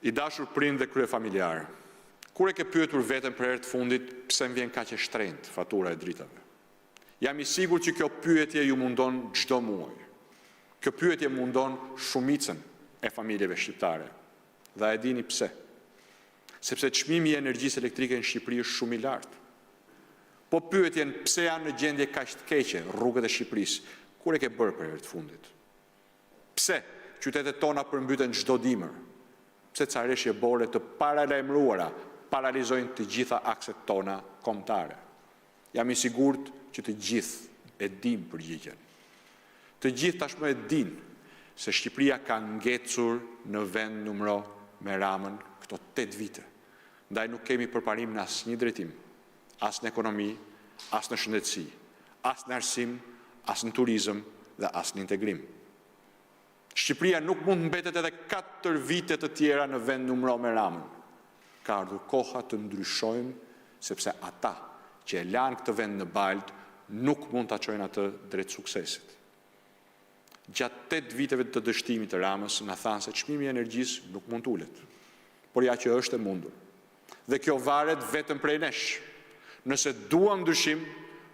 I dashur prind dhe krye familjar, kur e ke pyetur veten për herë të fundit pse më vjen kaq e shtrenjtë fatura e dritave? Jam i sigurt që kjo pyetje ju mundon çdo muaj. Kjo pyetje mundon shumicën e familjeve shqiptare. Dhe e dini pse? Sepse çmimi i energjisë elektrike në Shqipëri është shumë i lartë. Po pyetjen pse janë në gjendje kaq të keqe rrugët e Shqipërisë, kur e ke bërë për herë të fundit? Pse qytetet tona përmbyten çdo dimër? Pse careshje bore të paralajmëruara paralizojnë të gjitha akset tona kombëtare? Jam i sigurt që të gjithë e dim përgjigjen. Të gjithë tashmë e din se Shqipëria ka ngecur në vend numëro me Ramën këto 8 vite. Ndaj nuk kemi përparim në asnjë drejtim, as në ekonomi, as në shëndetësi, as në arsim, as në turizëm dhe as në integrim. Shqipëria nuk mund të mbetet edhe 4 vite të tjera në vend numëro me Ramën. Ka ardhur koha të ndryshojmë, sepse ata që e lanë këtë vend në baltë nuk mund ta çojnë atë drejt suksesit. Gjatë 8 viteve të dështimit të Ramës, na thanë se çmimi i energjisë nuk mund të ulet, por ja që është e mundur. Dhe kjo varet vetëm prej nesh. Nëse duam ndryshim,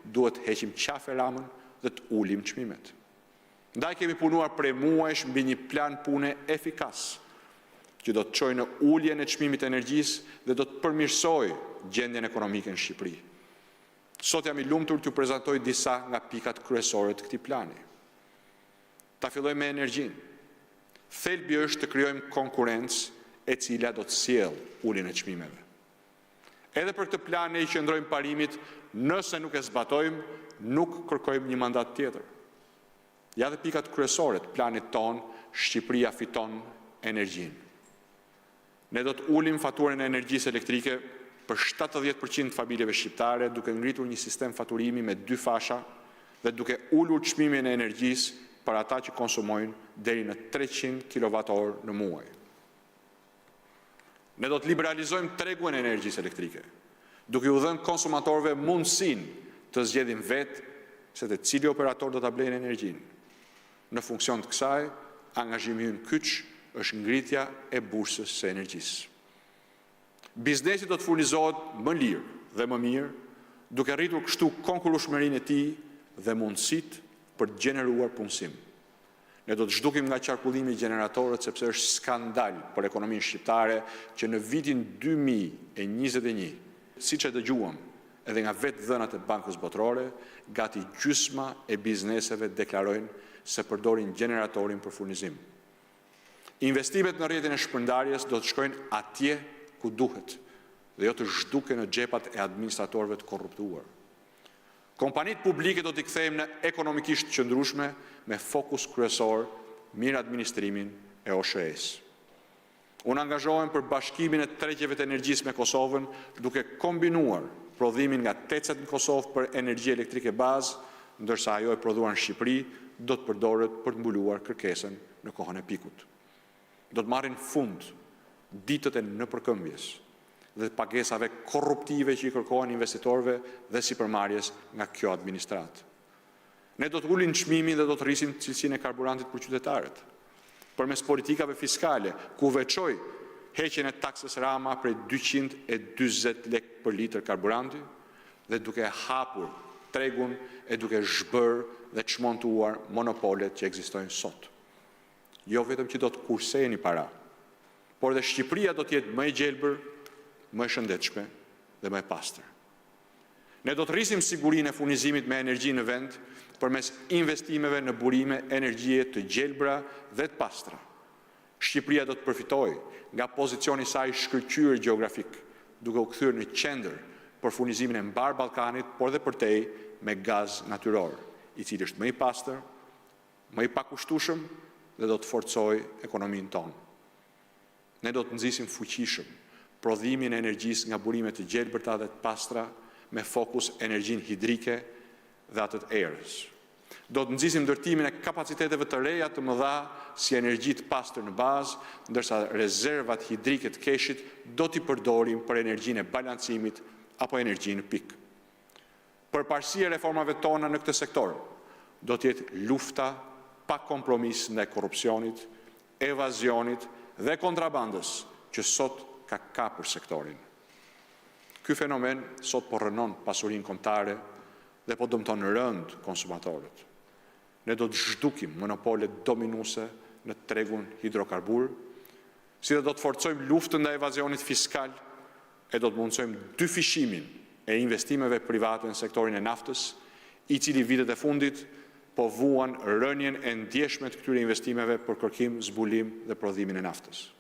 duhet heqim qafe Ramën dhe të ulim çmimet. Ndaj kemi punuar prej muajsh mbi një plan pune efikas, që do të çojë në uljen e çmimit të energjisë dhe do të përmirësojë gjendjen ekonomike në Shqipëri. Sot jam i lumtur t'ju prezantoj disa nga pikat kryesore të këtij plani. Ta fillojmë me energjinë. Thelbi është të krijojmë konkurrencë e cila do të sjellë uljen e çmimeve. Edhe për këtë plan ne i qëndrojmë parimit, nëse nuk e zbatojmë, nuk kërkojmë një mandat tjetër. Ja dhe pikat kryesore të planit ton, Shqipëria fiton energjinë. Ne do të ulim faturën e energjisë elektrike për 70% të familjeve shqiptare, duke ngritur një sistem faturimi me 2 fasha dhe duke ulur çmimin e energjisë për ata që konsumojnë deri në 300 kWh në muaj. Ne do të liberalizojmë tregun e energjisë elektrike, duke u dhënë konsumatorëve mundësinë të zgjedhin vetë se te cili operator do ta blejnë energjinë. Në funksion të kësaj, angazhimi ynë kyç është ngritja e bursës së energjisë. Biznesi do të furnizohet më lirë dhe më mirë, duke rritur kështu konkurrueshmërinë e tij dhe mundësitë për të gjeneruar punësim. Ne do të zhdukim nga qarkullimi i gjeneratorët sepse është skandal për ekonominë shqiptare që në vitin 2021, siç e dëgjuam edhe nga vetë dhënat e Bankës Botërore, gati gjysma e bizneseve deklarojnë se përdorin gjeneratorin për furnizim. Investimet në rrjetin e shpërndarjes do të shkojnë atje ku duhet dhe jo të zhduken në xhepat e administratorëve të korruptuar. Kompanitë publike do t'i kthejmë në ekonomikisht qëndrueshme me fokus kryesor mirë administrimin e OSHE-s. Unë angazhohem për bashkimin e tregjeve të energjisë me Kosovën, duke kombinuar prodhimin nga tecet në Kosovë për energji elektrike bazë, ndërsa ajo e prodhuar në Shqipëri do të përdoret për të mbuluar kërkesën në kohën e pikut. Do të marrin fund ditët e nëpërkëmbjes dhe pagesave korruptive që i kërkohen investitorëve dhe sipërmarrjes nga kjo administratë. Ne do të ulim çmimin dhe do të rrisim cilësinë e karburantit për qytetarët, përmes politikave fiskale, ku veçoj heqjen e taksës Rama prej 240 lekë për litër karburanti dhe duke hapur tregun e duke zhbërë dhe çmontuar monopolet që ekzistojnë sot. Jo vetëm që do të kursejnë para, por dhe Shqipëria do të jetë më e gjelbër, më e shëndetshme dhe më e pastër. Ne do të rrisim sigurinë e furnizimit me energji në vend përmes investimeve në burime energjie të gjelbra dhe të pastra. Shqipëria do të përfitojë nga pozicioni i saj shkëlqyer gjeografik, duke u kthyer në qendër për furnizimin e mbar Ballkanit, por dhe përtej me gaz natyror, i cili është më i pastër, më i pakushtueshëm dhe do të forcojë ekonominë tonë. Ne do të nxisim fuqishëm prodhimin e energjisë nga burime të gjelbërta dhe të pastra me fokus energjinë hidrike dhe atë të erës. Do të nxisim ndërtimin e kapaciteteve të reja të mëdha si energji të pastër në bazë, ndërsa rezervat hidrike të keshit do t'i përdorim për energjinë e balancimit apo energjinë pikë. Përparësia e reformave tona në këtë sektor do të jetë lufta pa kompromis ndaj korrupsionit, evazionit dhe kontrabandës që sot ka kapur sektorin. Ky fenomen sot po rënon pasurinë kombëtare dhe po dëmton rënd konsumatorët. Ne do të zhdukim monopolet dominuese në tregun hidrokarbur, si dhe do të forcojmë luftën ndaj evazionit fiskal e do të mundsojmë dyfishimin e investimeve private në sektorin e naftës, i cili vitet e fundit po vuan rënien e ndjeshme të këtyre investimeve për kërkim, zbulim dhe prodhimin e naftës.